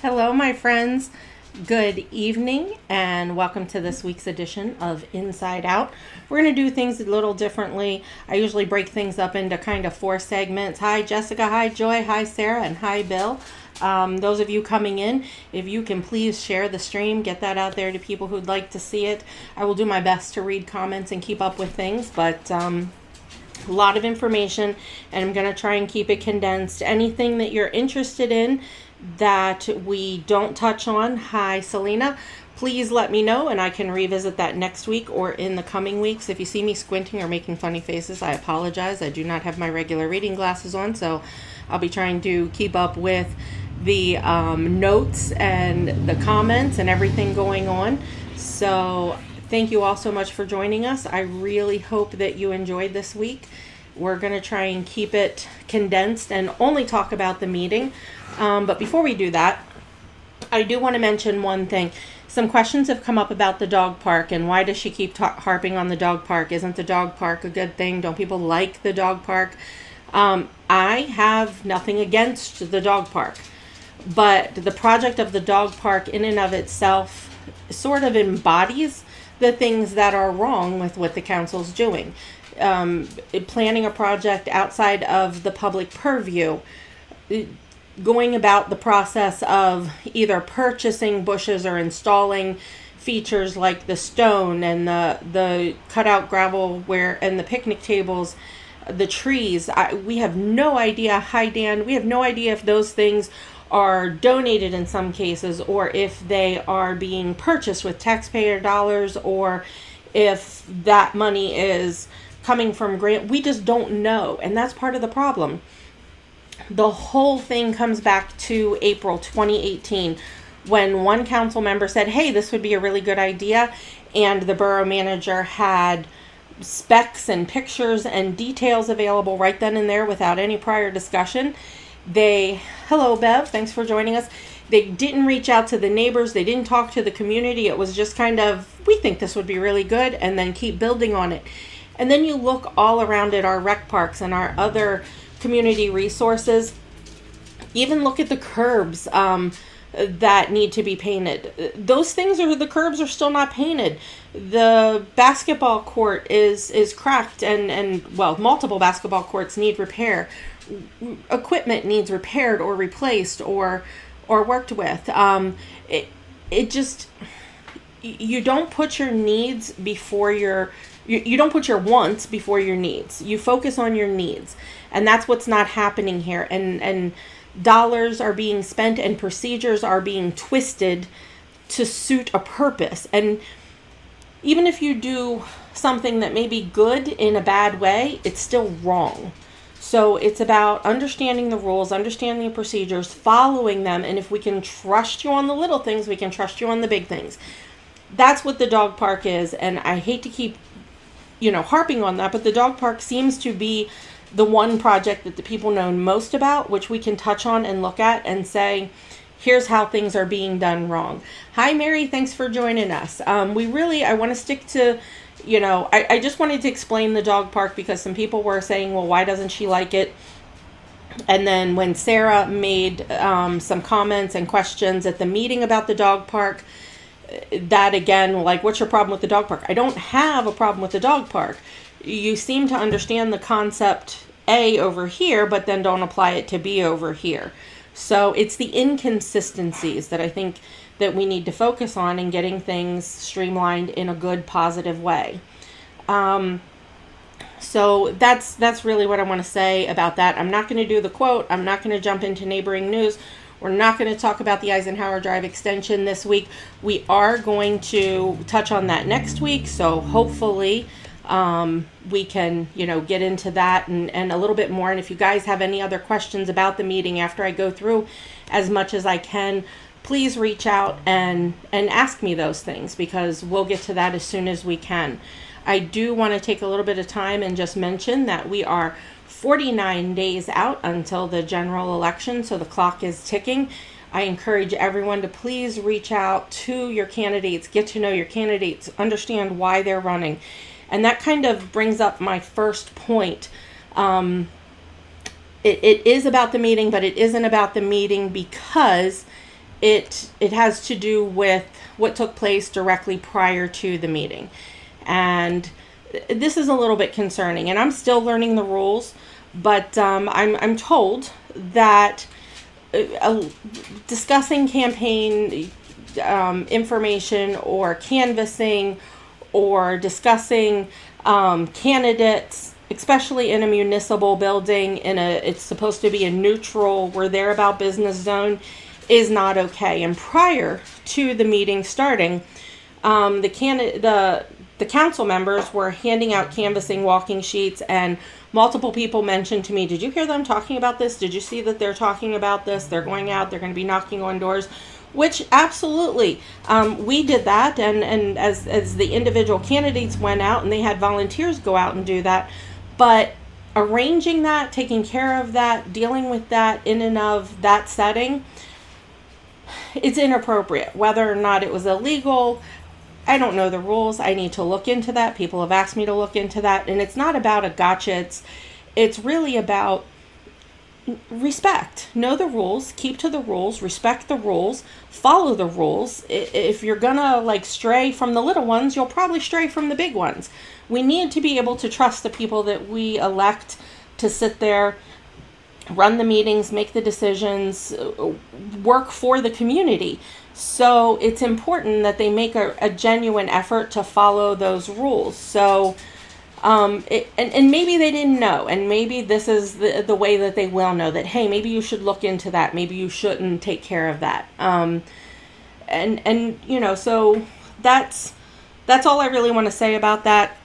Hello, my friends. Good evening, and welcome to this week's edition of Inside Out. We're going to do things a little differently. I usually break things up into kind of 4 segments. Hi, Jessica. Hi, Joy. Hi, Sarah. And hi, Bill. Those of you coming in, if you can please share the stream, get that out there to people who'd like to see it. I will do my best to read comments and keep up with things, but a lot of information, and I'm going to try and keep it condensed. Anything that you're interested in that we don't touch on, hi Selena, please let me know and I can revisit that next week or in the coming weeks. If you see me squinting or making funny faces, I apologize. I do not have my regular reading glasses on, so I'll be trying to keep up with the notes and the comments and everything going on. So thank you all so much for joining us. I really hope that you enjoyed this week. We're going to try and keep it condensed and only talk about the meeting. But before we do that, I do want to mention one thing. Some questions have come up about the dog park and why does she keep harping on the dog park? Isn't the dog park a good thing? Don't people like the dog park? I have nothing against the dog park, but the project of the dog park in and of itself sort of embodies the things that are wrong with what the council's doing. Planning a project outside of the public purview, going about the process of either purchasing bushes or installing features like the stone and the cutout gravel and the picnic tables, the trees. We have no idea. Hi, Dan. We have no idea if those things are donated in some cases or if they are being purchased with taxpayer dollars or if that money is coming from grant. We just don't know, and that's part of the problem. The whole thing comes back to April 2018 when one council member said, hey, this would be a really good idea, and the borough manager had specs and pictures and details available right then and there without any prior discussion. Hello Bev, thanks for joining us. They didn't reach out to the neighbors, they didn't talk to the community. It was just kind of, we think this would be really good, and then keep building on it. And then you look all around at our rec parks and our other community resources. Even look at the curbs that need to be painted. The curbs are still not painted. The basketball court is cracked and multiple basketball courts need repair. Equipment needs repaired or replaced or worked with. You don't put your needs before you don't put your wants before your needs. You focus on your needs. And that's what's not happening here. And dollars are being spent and procedures are being twisted to suit a purpose. And even if you do something that may be good in a bad way, it's still wrong. So it's about understanding the rules, understanding the procedures, following them. And if we can trust you on the little things, we can trust you on the big things. That's what the dog park is. And I hate to keep harping on that, but the dog park seems to be the one project that the people know most about, which we can touch on and look at and say, here's how things are being done wrong. Hi, Mary. Thanks for joining us. I want to stick to, I just wanted to explain the dog park because some people were saying, well, why doesn't she like it? And then when Sarah made some comments and questions at the meeting about the dog park, that again, like, what's your problem with the dog park? I don't have a problem with the dog park. You seem to understand the concept A over here, but then don't apply it to B over here. So it's the inconsistencies that I think that we need to focus on in getting things streamlined in a good, positive way. So that's really what I want to say about that. I'm not going to do the quote. I'm not going to jump into neighboring news. We're not going to talk about the Eisenhower Drive extension this week. We are going to touch on that next week. So hopefully we can, get into that and a little bit more. And if you guys have any other questions about the meeting after I go through as much as I can, please reach out and ask me those things because we'll get to that as soon as we can. I do want to take a little bit of time and just mention that we are 49 days out until the general election, so the clock is ticking. I encourage everyone to please reach out to your candidates, get to know your candidates, understand why they're running. And that kind of brings up my first point. It is about the meeting, but it isn't about the meeting because it has to do with what took place directly prior to the meeting. And this is a little bit concerning, and I'm still learning the rules, but I'm told that discussing campaign information or canvassing or discussing candidates, especially in a municipal building, it's supposed to be a neutral, we're there about business zone, is not okay. And prior to the meeting starting, the council members were handing out canvassing walking sheets, and multiple people mentioned to me, did you hear them talking about this? Did you see that they're talking about this? They're going out, they're going to be knocking on doors, which absolutely, we did that. And as the individual candidates went out and they had volunteers go out and do that, but arranging that, taking care of that, dealing with that in and of that setting, it's inappropriate. Whether or not it was illegal, I don't know the rules. I need to look into that. People have asked me to look into that. And it's not about a gotcha. It's really about respect. Know the rules. Keep to the rules. Respect the rules. Follow the rules. If you're gonna stray from the little ones, you'll probably stray from the big ones. We need to be able to trust the people that we elect to sit there, run the meetings, make the decisions, work for the community. So it's important that they make a genuine effort to follow those rules. So, and maybe they didn't know, and maybe this is the way that they will know that, hey, maybe you should look into that. Maybe you shouldn't take care of that. So that's all I really want to say about that.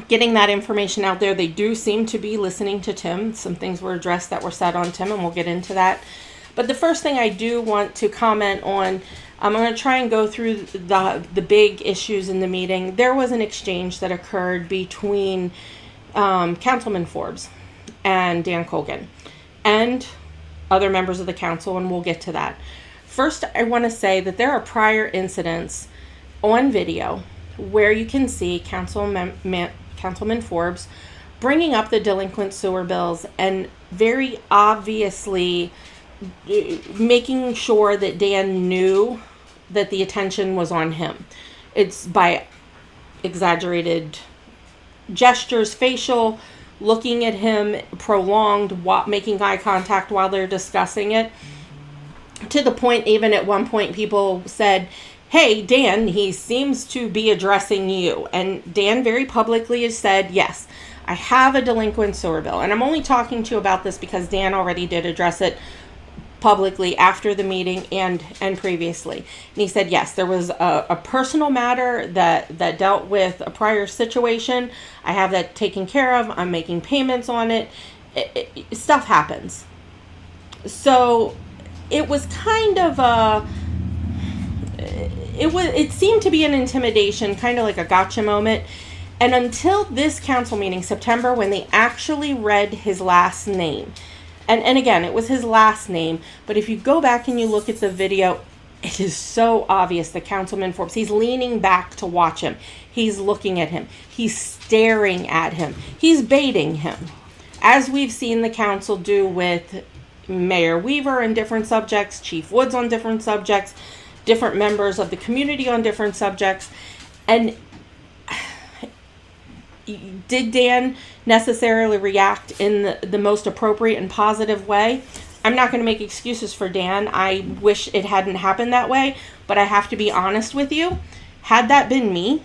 Getting that information out there. They do seem to be listening to Tim. Some things were addressed that were said on Tim, and we'll get into that. But the first thing I do want to comment on, I'm going to try and go through the big issues in the meeting. There was an exchange that occurred between Councilman Forbes and Dan Colgan and other members of the council, and we'll get to that. First, I want to say that there are prior incidents on video where you can see Councilman Forbes bringing up the delinquent sewer bills and very obviously making sure that Dan knew that the attention was on him. It's by exaggerated gestures, facial, looking at him, prolonged, making eye contact while they're discussing it, to the point, even at one point, people said, hey, Dan, he seems to be addressing you. And Dan very publicly has said, yes, I have a delinquent sewer bill. And I'm only talking to you about this because Dan already did address it publicly after the meeting and previously. And he said, yes, there was a personal matter that dealt with a prior situation. I have that taken care of. I'm making payments on it. Stuff happens. So it was kind of it seemed to be an intimidation, kind of like a gotcha moment. And until this council meeting, September, when they actually read his last name, and again, it was his last name, but if you go back and you look at the video, it is so obvious that Councilman Forbes, he's leaning back to watch him. He's looking at him. He's staring at him. He's baiting him, as we've seen the council do with Mayor Weaver on different subjects, Chief Woods on different subjects, different members of the community on different subjects. And did Dan necessarily react in the most appropriate and positive way? I'm not going to make excuses for Dan. I wish it hadn't happened that way, but I have to be honest with you. Had that been me,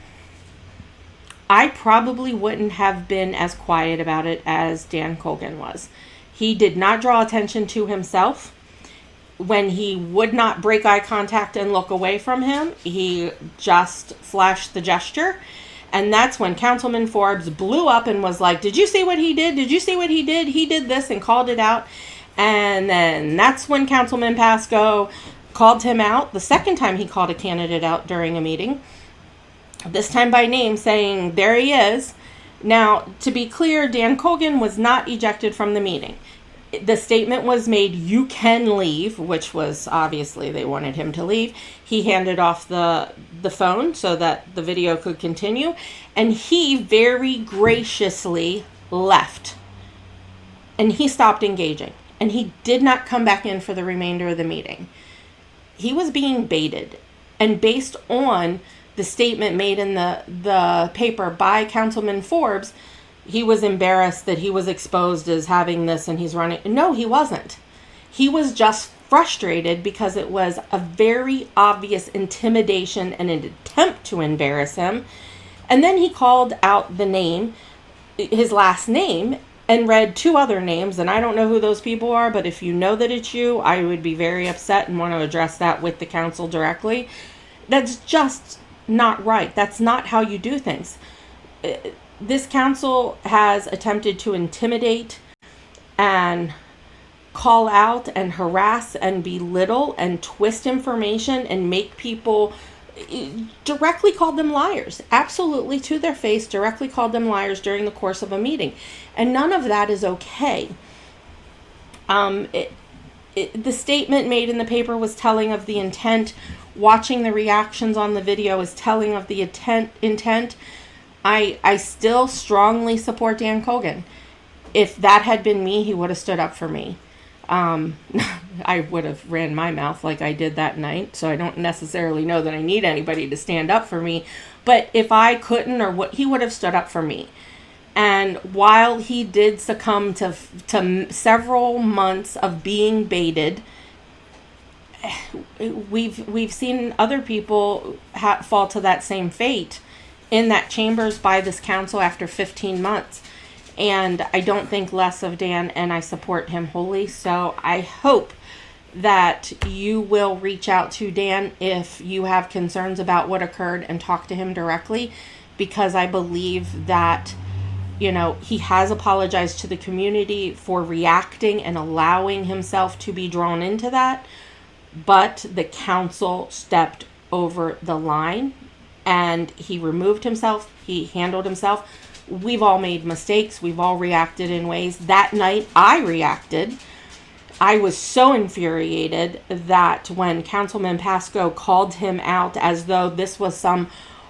I probably wouldn't have been as quiet about it as Dan Colgan was. He did not draw attention to himself. When he would not break eye contact and look away from him, he just flashed the gesture. And that's when Councilman Forbes blew up and was like, did you see what he did? Did you see what he did? He did this, and called it out. And then that's when Councilman Pasco called him out. The second time he called a candidate out during a meeting, this time by name, saying, there he is. Now, to be clear, Dan Colgan was not ejected from the meeting. The statement was made, you can leave, which was obviously they wanted him to leave. He handed off the phone so that the video could continue, and he very graciously left. And he stopped engaging, and he did not come back in for the remainder of the meeting. he was being baited. And based on the statement made in the paper by Councilman Forbes, he was embarrassed that he was exposed as having this and he's running. No, he wasn't. He was just frustrated because it was a very obvious intimidation and an attempt to embarrass him. And then he called out the name, his last name, and read two other names. And I don't know who those people are, but if you know that it's you, I would be very upset and want to address that with the council directly. That's just not right. That's not how you do things. This council has attempted to intimidate and call out and harass and belittle and twist information and make people, directly called them liars, absolutely to their face, directly called them liars during the course of a meeting. And none of that is okay. The statement made in the paper was telling of the intent. Watching the reactions on the video is telling of the intent. I still strongly support Dan Cogan. If that had been me, he would have stood up for me. I would have ran my mouth like I did that night, so I don't necessarily know that I need anybody to stand up for me. But if I couldn't, or what, he would have stood up for me. And while he did succumb to several months of being baited, we've seen other people fall to that same fate in that chambers by this council after 15 months. And I don't think less of Dan, and I support him wholly. So I hope that you will reach out to Dan if you have concerns about what occurred and talk to him directly, because I believe that, you know, he has apologized to the community for reacting and allowing himself to be drawn into that. But the council stepped over the line and he removed himself. He handled himself. We've all made mistakes. We've all reacted in ways. That night, I reacted. I was so infuriated that when Councilman Pasco called him out as though this was some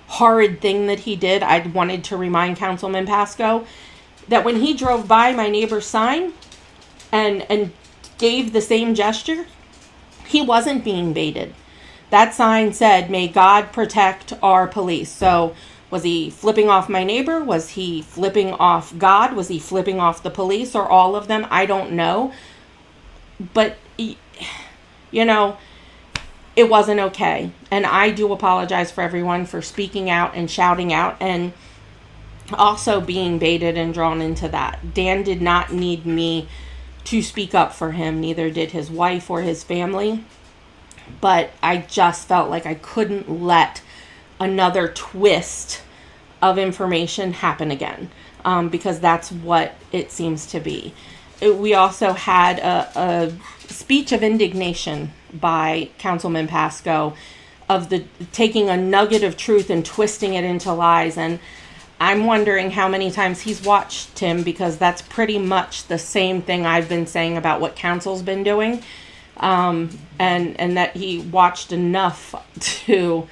horrid thing that he did, I wanted to remind Councilman Pasco that when he drove by my neighbor's sign and gave the same gesture, he wasn't being baited. That sign said, "May God protect our police." So was he flipping off my neighbor? Was he flipping off God? Was he flipping off the police, or all of them? I don't know. But, you know, it wasn't okay. And I do apologize for everyone for speaking out and shouting out and also being baited and drawn into that. Dan did not need me to speak up for him. Neither did his wife or his family. But I just felt like I couldn't let another twist of information happen again, because that's what it seems to be. We also had a speech of indignation by Councilman Pasco of the taking a nugget of truth and twisting it into lies. And I'm wondering how many times he's watched him, because that's pretty much the same thing I've been saying about what council's been doing. And that he watched enough to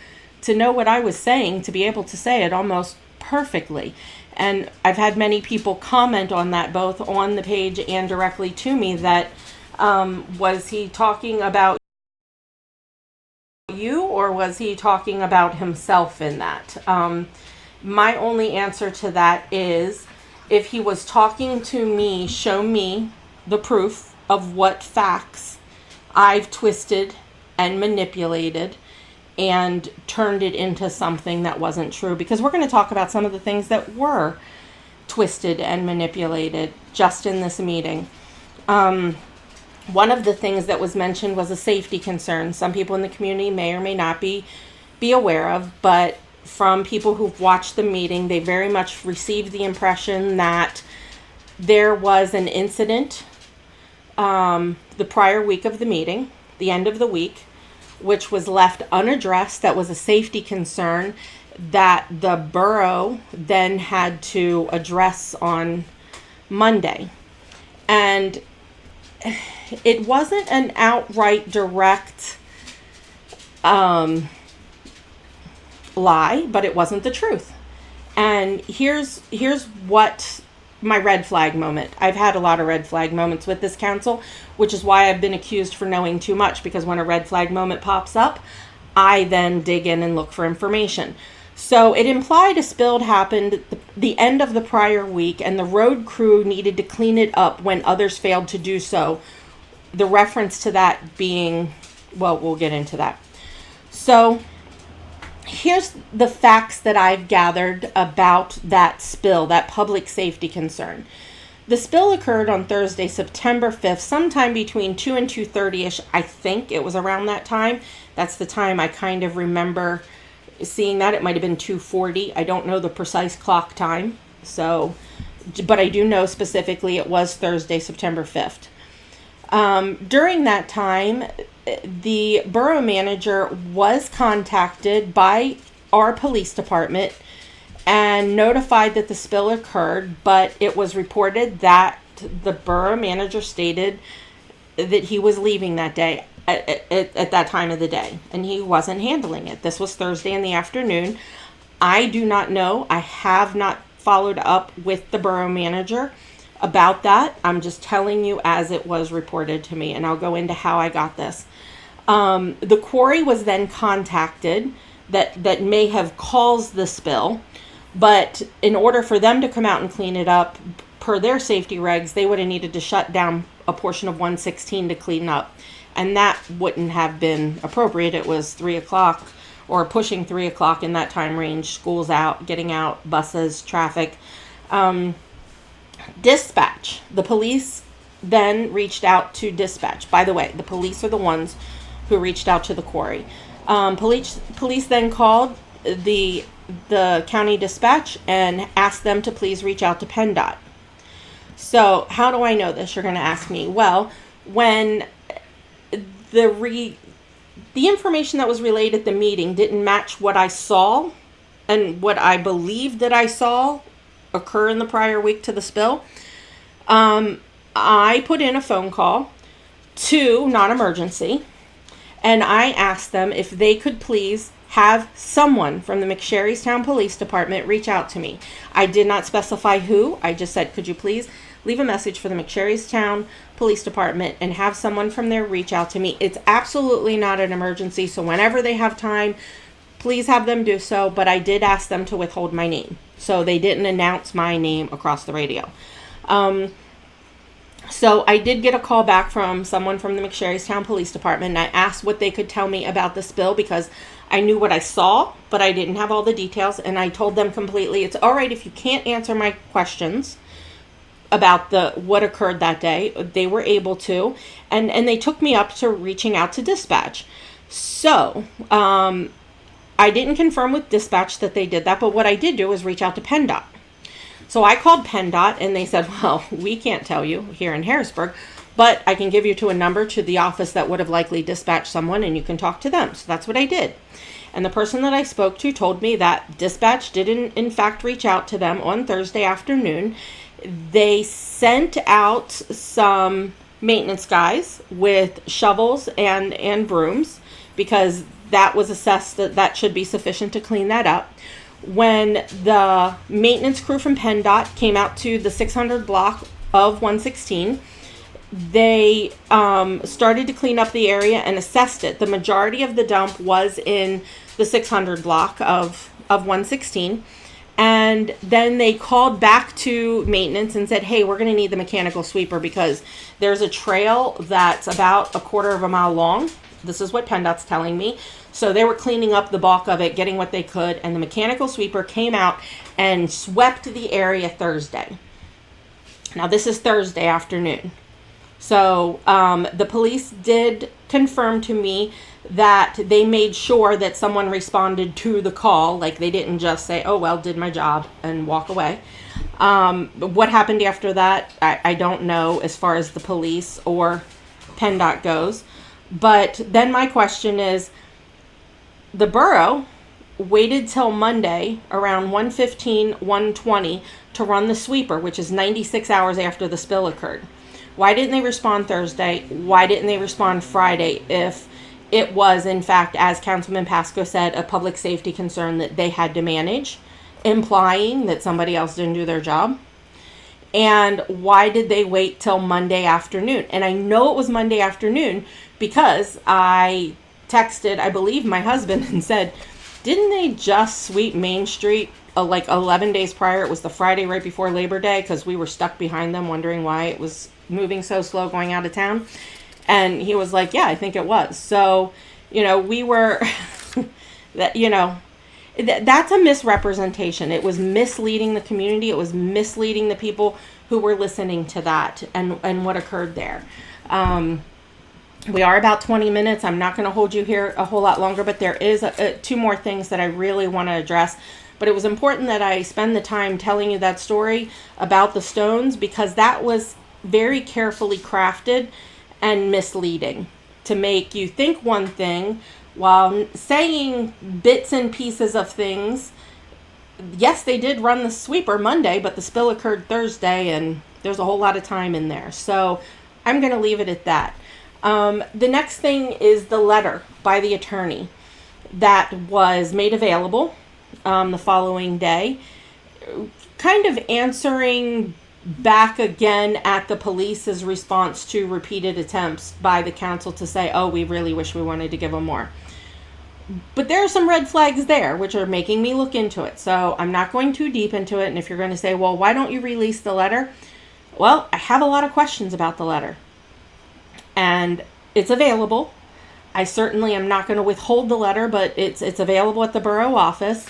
know what I was saying, to be able to say it almost perfectly. And I've had many people comment on that, both on the page and directly to me, that was he talking about you, or was he talking about himself in that? My only answer to that is, if he was talking to me, show me the proof of what facts I've twisted and manipulated and turned it into something that wasn't true. Because we're going to talk about some of the things that were twisted and manipulated just in this meeting. One of the things that was mentioned was a safety concern. Some people in the community may or may not be aware of, but from people who've watched the meeting, they very much received the impression that there was an incident the prior week of the meeting, the end of the week, which was left unaddressed. That was a safety concern that the borough then had to address on Monday. And it wasn't an outright direct lie, but it wasn't the truth. And here's what my red flag moment. I've had a lot of red flag moments with this council, which is why I've been accused for knowing too much, because when a red flag moment pops up, I then dig in and look for information. So it implied a spill happened at the end of the prior week, and the road crew needed to clean it up when others failed to do so. The reference to that being, well, we'll get into that. So here's the facts that I've gathered about that spill, that public safety concern. The spill occurred on Thursday, September 5th, sometime between 2 and 2:30ish. I think it was around that time. That's the time I kind of remember seeing that. It might have been 2:40. I don't know the precise clock time. So, but I do know specifically it was Thursday, September 5th. During that time, the borough manager was contacted by our police department and notified that the spill occurred, but it was reported that the borough manager stated that he was leaving that day at that time of the day, and he wasn't handling it. This was Thursday in the afternoon. I do not know. I have not followed up with the borough manager about that. I'm just telling you as it was reported to me, and I'll go into how I got this. The quarry was then contacted that may have caused the spill, but in order for them to come out and clean it up, per their safety regs, they would have needed to shut down a portion of 116 to clean up, and that wouldn't have been appropriate. It was 3 o'clock or pushing 3 o'clock in that time range. School's out, getting out, buses, traffic. Dispatch. The police then reached out to dispatch. By the way, the police are the ones who reached out to the quarry. Police then called the county dispatch and asked them to please reach out to PennDOT. So how do I know this? You're going to ask me. Well, when the information that was relayed at the meeting didn't match what I saw and what I believed that I saw occur in the prior week to the spill, I put in a phone call to non-emergency, and I asked them if they could please have someone from the McSherrystown Police Department reach out to me. I did not specify who. I just said, could you please leave a message for the McSherrystown Police Department and have someone from there reach out to me. It's absolutely not an emergency, so whenever they have time, please have them do so, but I did ask them to withhold my name, so they didn't announce my name across the radio. So I did get a call back from someone from the McSherrystown Police Department, and I asked what they could tell me about the spill because I knew what I saw, but I didn't have all the details, and I told them completely, it's all right if you can't answer my questions about what occurred that day. They were able to, and they took me up to reaching out to dispatch. So, I didn't confirm with dispatch that they did that, but what I did do was reach out to PennDOT. So I called PennDOT, and they said, well, we can't tell you here in Harrisburg, but I can give you to a number to the office that would have likely dispatched someone, and you can talk to them. So that's what I did. And the person that I spoke to told me that dispatch did in fact reach out to them on Thursday afternoon. They sent out some maintenance guys with shovels and brooms because that was assessed that should be sufficient to clean that up. When the maintenance crew from PennDOT came out to the 600 block of 116, they started to clean up the area and assessed it. The majority of the dump was in the 600 block of 116. And then they called back to maintenance and said, hey, we're going to need the mechanical sweeper because there's a trail that's about a quarter of a mile long. This is what PennDOT's telling me. So they were cleaning up the bulk of it, getting what they could, and the mechanical sweeper came out and swept the area Thursday. Now, this is Thursday afternoon. So the police did confirm to me that they made sure that someone responded to the call. Like, they didn't just say, oh, well, did my job and walk away. What happened after that, I don't know as far as the police or PennDOT goes. But then my question is, the borough waited till Monday around 1:15, 1:20 to run the sweeper, which is 96 hours after the spill occurred. Why didn't they respond Thursday? Why didn't they respond Friday if it was, in fact, as Councilman Pasco said, a public safety concern that they had to manage, implying that somebody else didn't do their job? And why did they wait till Monday afternoon? And I know it was Monday afternoon because I texted, I believe, my husband and said, didn't they just sweep Main Street like 11 days prior? It was the Friday right before Labor Day, because we were stuck behind them wondering why it was moving so slow going out of town. And he was like, yeah, I think it was. So, we were, that's a misrepresentation. It was misleading the community. It was misleading the people who were listening to that and what occurred there. We are about 20 minutes. I'm not going to hold you here a whole lot longer, but there is two more things that I really want to address. But it was important that I spend the time telling you that story about the stones, because that was very carefully crafted and misleading to make you think one thing while saying bits and pieces of things. Yes, they did run the sweeper Monday, but the spill occurred Thursday, and there's a whole lot of time in there. So I'm going to leave it at that. The next thing is the letter by the attorney that was made available the following day, kind of answering back again at the police's response to repeated attempts by the council to say, oh, we really wish we wanted to give them more. But there are some red flags there, which are making me look into it. So I'm not going too deep into it. And if you're going to say, well, why don't you release the letter? Well, I have a lot of questions about the letter. And it's available. I certainly am not going to withhold the letter, but it's available at the borough office.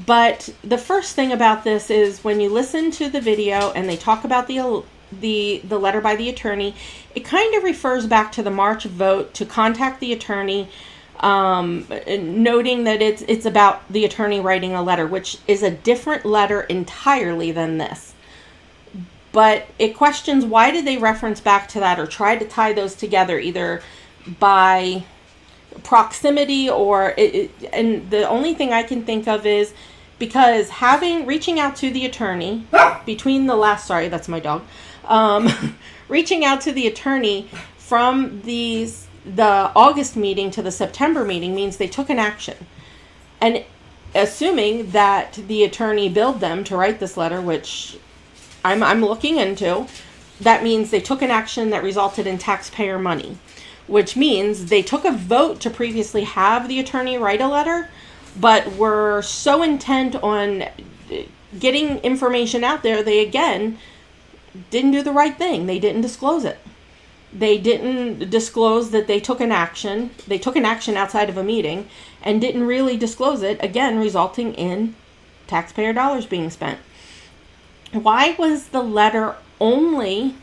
But the first thing about this is when you listen to the video and they talk about the letter by the attorney, it kind of refers back to the March vote to contact the attorney, noting that it's about the attorney writing a letter, which is a different letter entirely than this. But it questions, why did they reference back to that or try to tie those together either by proximity or and the only thing I can think of is because reaching out to the attorney between the last, sorry, that's my dog, reaching out to the attorney from the August meeting to the September meeting means they took an action. And assuming that the attorney billed them to write this letter, which I'm looking into, that means they took an action that resulted in taxpayer money, which means they took a vote to previously have the attorney write a letter, but were so intent on getting information out there, they again didn't do the right thing. They didn't disclose it. They didn't disclose that they took an action. They took an action outside of a meeting and didn't really disclose it, again, resulting in taxpayer dollars being spent. Why was the letter only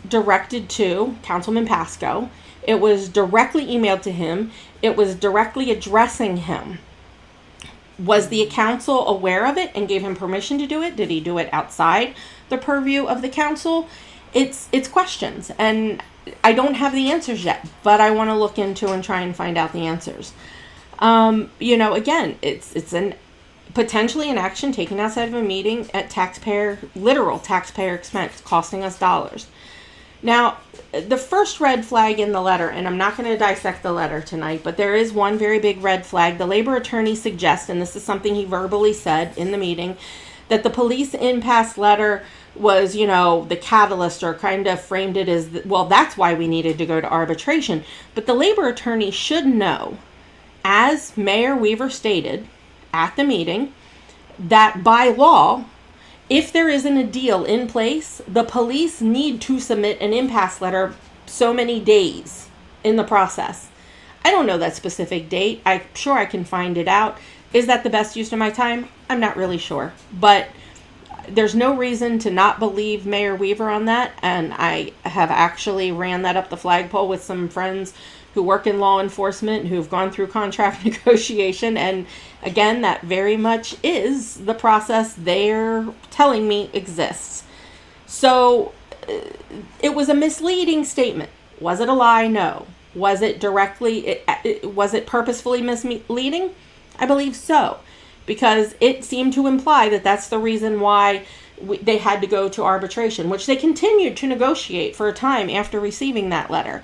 directed to Councilman Pasco? It was directly emailed to him. It was directly addressing him. Was the council aware of it and gave him permission to do it? Did he do it outside the purview of the council? It's questions, and I don't have the answers yet, but I want to look into and try and find out the answers. Again, it's potentially an action taken outside of a meeting at literal taxpayer expense, costing us dollars. Now, the first red flag in the letter, and I'm not going to dissect the letter tonight, but there is one very big red flag. The labor attorney suggests, and this is something he verbally said in the meeting, that the police impasse letter was, the catalyst, or kind of framed it as, well, that's why we needed to go to arbitration. But the labor attorney should know, as Mayor Weaver stated at the meeting, that by law, if there isn't a deal in place, the police need to submit an impasse letter so many days in the process. I don't know that specific date. I'm sure I can find it out. Is that the best use of my time? I'm not really sure. But there's no reason to not believe Mayor Weaver on that. And I have actually ran that up the flagpole with some friends who work in law enforcement who've gone through contract negotiation. And again, that very much is the process they're telling me exists. So it was a misleading statement. Was it a lie? No. Was it was it purposefully misleading? I believe so, because it seemed to imply that that's the reason why they had to go to arbitration, which they continued to negotiate for a time after receiving that letter.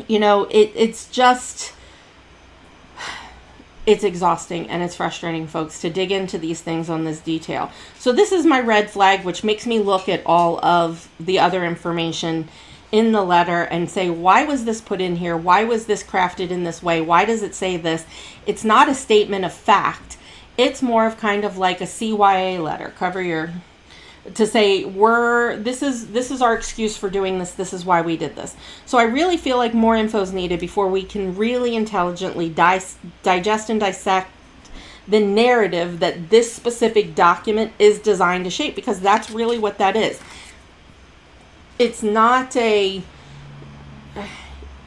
It's just, it's exhausting and it's frustrating, folks, to dig into these things on this detail. So this is my red flag, which makes me look at all of the other information in the letter and say, why was this put in here? Why was this crafted in this way? Why does it say this? It's not a statement of fact. It's more of kind of like a CYA letter. To say this is our excuse for doing this. This is why we did this. So I really feel like more info is needed before we can really intelligently digest and dissect the narrative that this specific document is designed to shape, because that's really what that is. It's not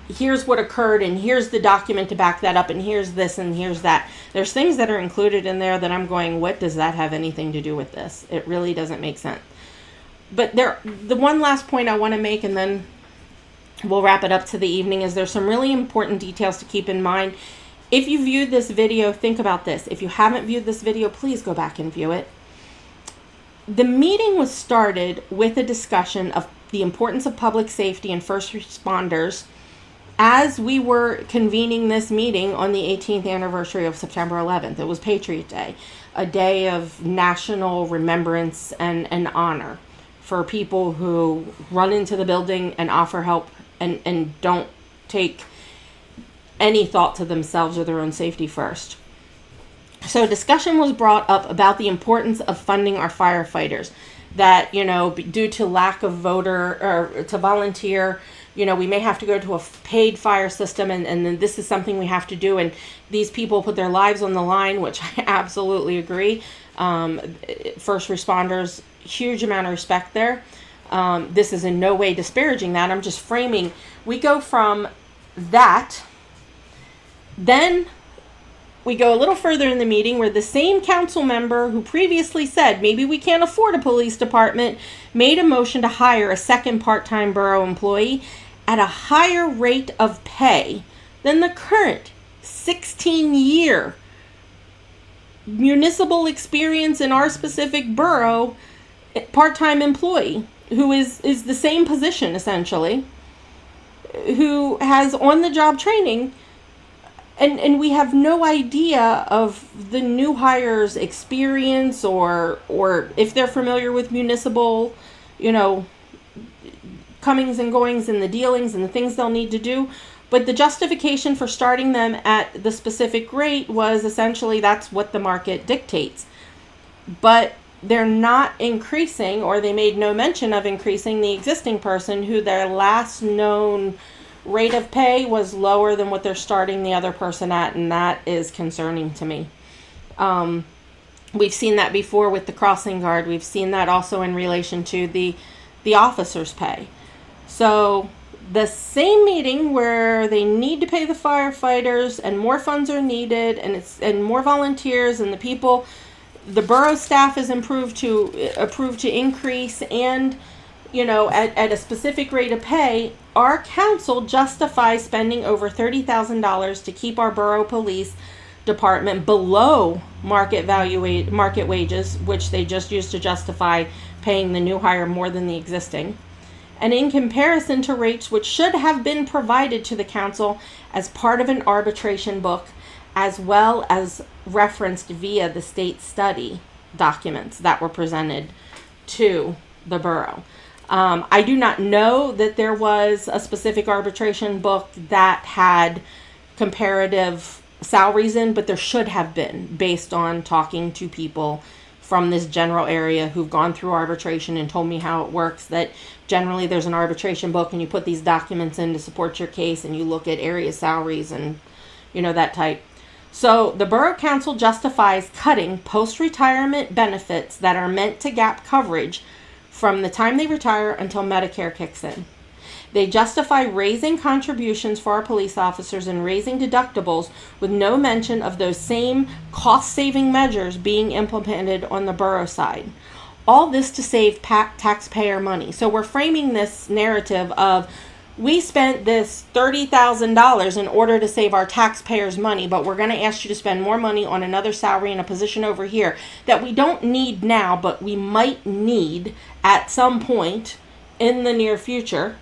here's what occurred and here's the document to back that up and here's this and here's that. There's things that are included in there that I'm going, what does that have anything to do with this? It really doesn't make sense. But the one last point I want to make, and then we'll wrap it up to the evening, is there's some really important details to keep in mind. If you viewed this video, think about this. If you haven't viewed this video, please go back and view it. The meeting was started with a discussion of the importance of public safety and first responders as we were convening this meeting on the 18th anniversary of September 11th. It was Patriot Day, a day of national remembrance and honor for people who run into the building and offer help and don't take any thought to themselves or their own safety first. So discussion was brought up about the importance of funding our firefighters, that, due to lack of voter or to volunteer, we may have to go to a paid fire system, and then this is something we have to do. And these people put their lives on the line, which I absolutely agree. First responders, huge amount of respect there. This is in no way disparaging that. I'm just framing. We go from that, then we go a little further in the meeting where the same council member who previously said maybe we can't afford a police department made a motion to hire a second part-time borough employee at a higher rate of pay than the current 16-year municipal experience in our specific borough part-time employee, who is the same position essentially, who has on-the-job training. And we have no idea of the new hire's experience or if they're familiar with municipal, comings and goings and the dealings and the things they'll need to do. But the justification for starting them at the specific rate was essentially that's what the market dictates. But they're not increasing, or they made no mention of increasing, the existing person who their last known rate of pay was lower than what they're starting the other person at, and that is concerning to me. We've seen that before with the crossing guard. We've seen that also in relation to the officer's pay. So the same meeting where they need to pay the firefighters and more funds are needed and more volunteers and the borough staff is approved to increase and at a specific rate of pay, our council justifies spending over $30,000 to keep our borough police department below market wages, which they just used to justify paying the new hire more than the existing. And in comparison to rates which should have been provided to the council as part of an arbitration book, as well as referenced via the state study documents that were presented to the borough. I do not know that there was a specific arbitration book that had comparative salaries in, but there should have been, based on talking to people from this general area who've gone through arbitration and told me how it works, that generally there's an arbitration book and you put these documents in to support your case and you look at area salaries and, that type. So the Borough Council justifies cutting post-retirement benefits that are meant to gap coverage from the time they retire until Medicare kicks in. They justify raising contributions for our police officers and raising deductibles with no mention of those same cost-saving measures being implemented on the borough side. All this to save taxpayer money. So we're framing this narrative of we spent this $30,000 in order to save our taxpayers money, but we're going to ask you to spend more money on another salary and a position over here that we don't need now, but we might need at some point in the near future.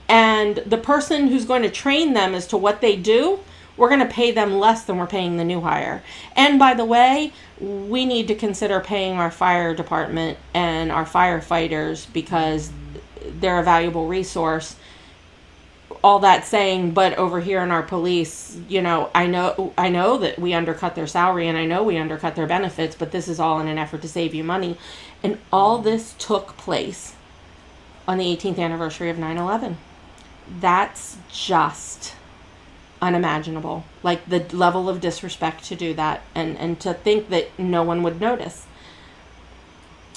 And the person who's going to train them as to what they do we're going to pay them less than we're paying the new hire. And by the way, we need to consider paying our fire department and our firefighters because they're a valuable resource. All that saying, but over here in our police, I know that we undercut their salary and I know we undercut their benefits, but this is all in an effort to save you money. And all this took place on the 18th anniversary of 9/11. That's just unimaginable. Like the level of disrespect to do that and to think that no one would notice.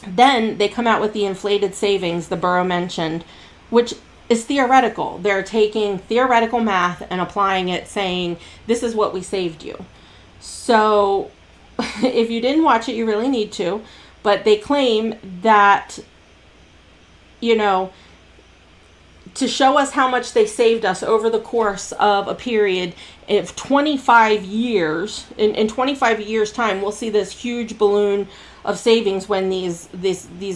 Then they come out with the inflated savings the borough mentioned, which is theoretical. They're taking theoretical math and applying it, saying, this is what we saved you. So if you didn't watch it, you really need to. But they claim that, to show us how much they saved us over the course of a period of 25 years, in 25 years time, we'll see this huge balloon of savings when these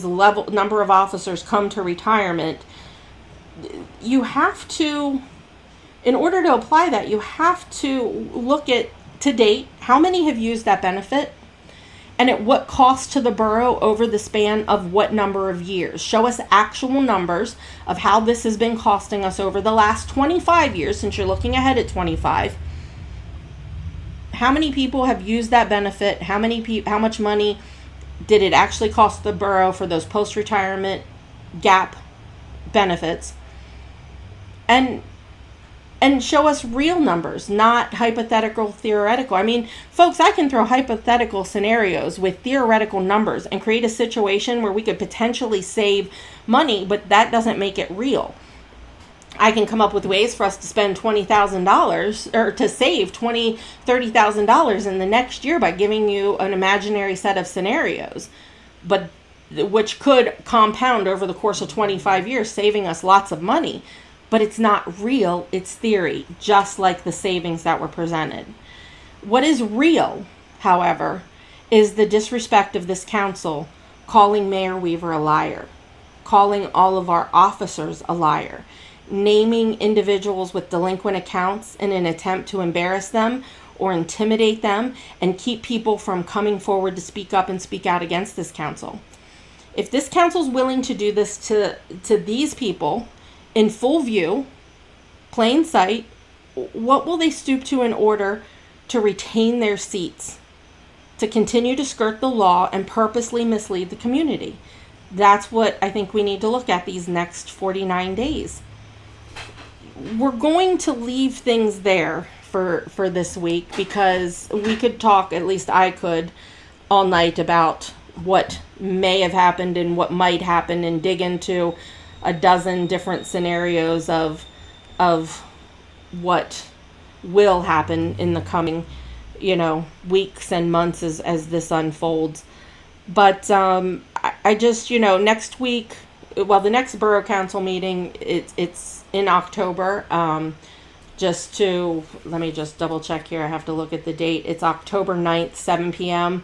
number of officers come to retirement. You have to, in order to apply that, you have to look at, to date, how many have used that benefit and at what cost to the borough over the span of what number of years. Show us actual numbers of how this has been costing us over the last 25 years, since you're looking ahead at 25. How many people have used that benefit? How much money did it actually cost the borough for those post-retirement gap benefits? And show us real numbers, not hypothetical, theoretical. I mean, folks, I can throw hypothetical scenarios with theoretical numbers and create a situation where we could potentially save money, but that doesn't make it real. I can come up with ways for us to spend $20,000 or to save $20,000, $30,000 in the next year by giving you an imaginary set of scenarios, but which could compound over the course of 25 years, saving us lots of money. But it's not real, it's theory, just like the savings that were presented. What is real, however, is the disrespect of this council calling Mayor Weaver a liar, calling all of our officers a liar, naming individuals with delinquent accounts in an attempt to embarrass them or intimidate them and keep people from coming forward to speak up and speak out against this council. If this council's willing to do this to these people, in full view, plain sight, what will they stoop to in order to retain their seats, to continue to skirt the law and purposely mislead the community? That's what I think we need to look at these next 49 days. We're going to leave things there for this week because we could talk, at least I could, all night about what may have happened and what might happen and dig into a dozen different scenarios of what will happen in the coming, weeks and months as this unfolds. But I just, next week, the next borough council meeting, it's in October. Let me just double check here. I have to look at the date. It's October 9th, 7 p.m.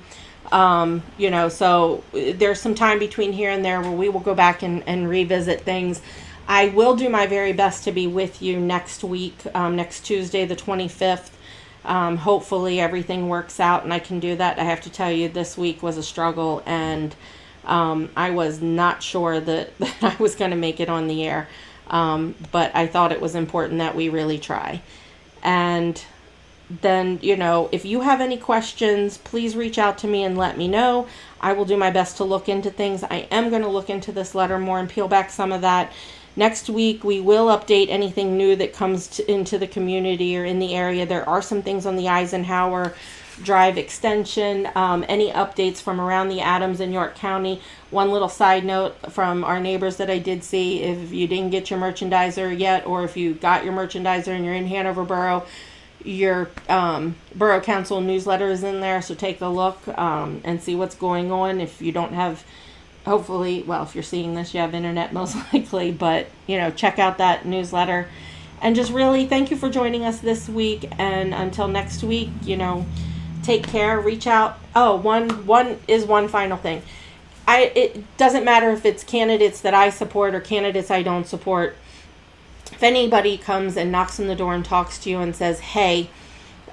So there's some time between here and there where we will go back and revisit things. I will do my very best to be with you next week, next Tuesday, the 25th. Hopefully everything works out and I can do that. I have to tell you, this week was a struggle and I was not sure that I was going to make it on the air. But I thought it was important that we really try. And then, if you have any questions, please reach out to me and let me know. I will do my best to look into things. I am going to look into this letter more and peel back some of that. Next week, we will update anything new that comes into the community or in the area. There are some things on the Eisenhower Drive extension, any updates from around the Adams and York County. One little side note from our neighbors that I did see, if you didn't get your merchandiser yet, or if you got your merchandiser and you're in Hanover Borough, your borough council newsletter is in there, so take a look and see what's going on. If you don't have, hopefully, if you're seeing this, you have internet most likely, but check out that newsletter. And just really thank you for joining us this week, and until next week, take care, reach out. One final thing. It doesn't matter if it's candidates that I support or candidates I don't support. If anybody comes and knocks on the door and talks to you and says, hey,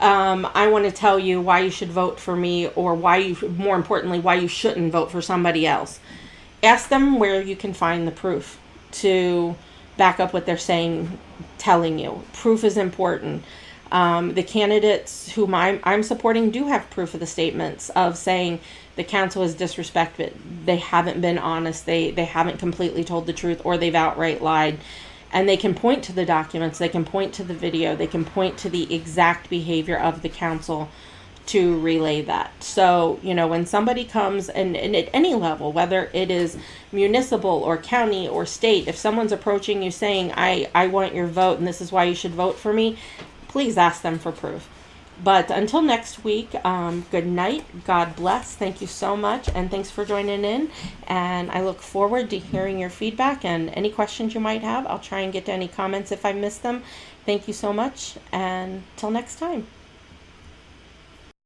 I want to tell you why you should vote for me, or more importantly, why you shouldn't vote for somebody else. Ask them where you can find the proof to back up what they're saying, telling you. Proof is important. The candidates whom I'm supporting do have proof of the statements of saying the council is disrespected. They haven't been honest. They haven't completely told the truth, or they've outright lied. And they can point to the documents. They can point to the video. They can point to the exact behavior of the council to relay that. So, when somebody comes and at any level, whether it is municipal or county or state, if someone's approaching you saying, I want your vote and this is why you should vote for me, please ask them for proof. But until next week, good night. God bless. Thank you so much. And thanks for joining in. And I look forward to hearing your feedback and any questions you might have. I'll try and get to any comments if I miss them. Thank you so much. And till next time.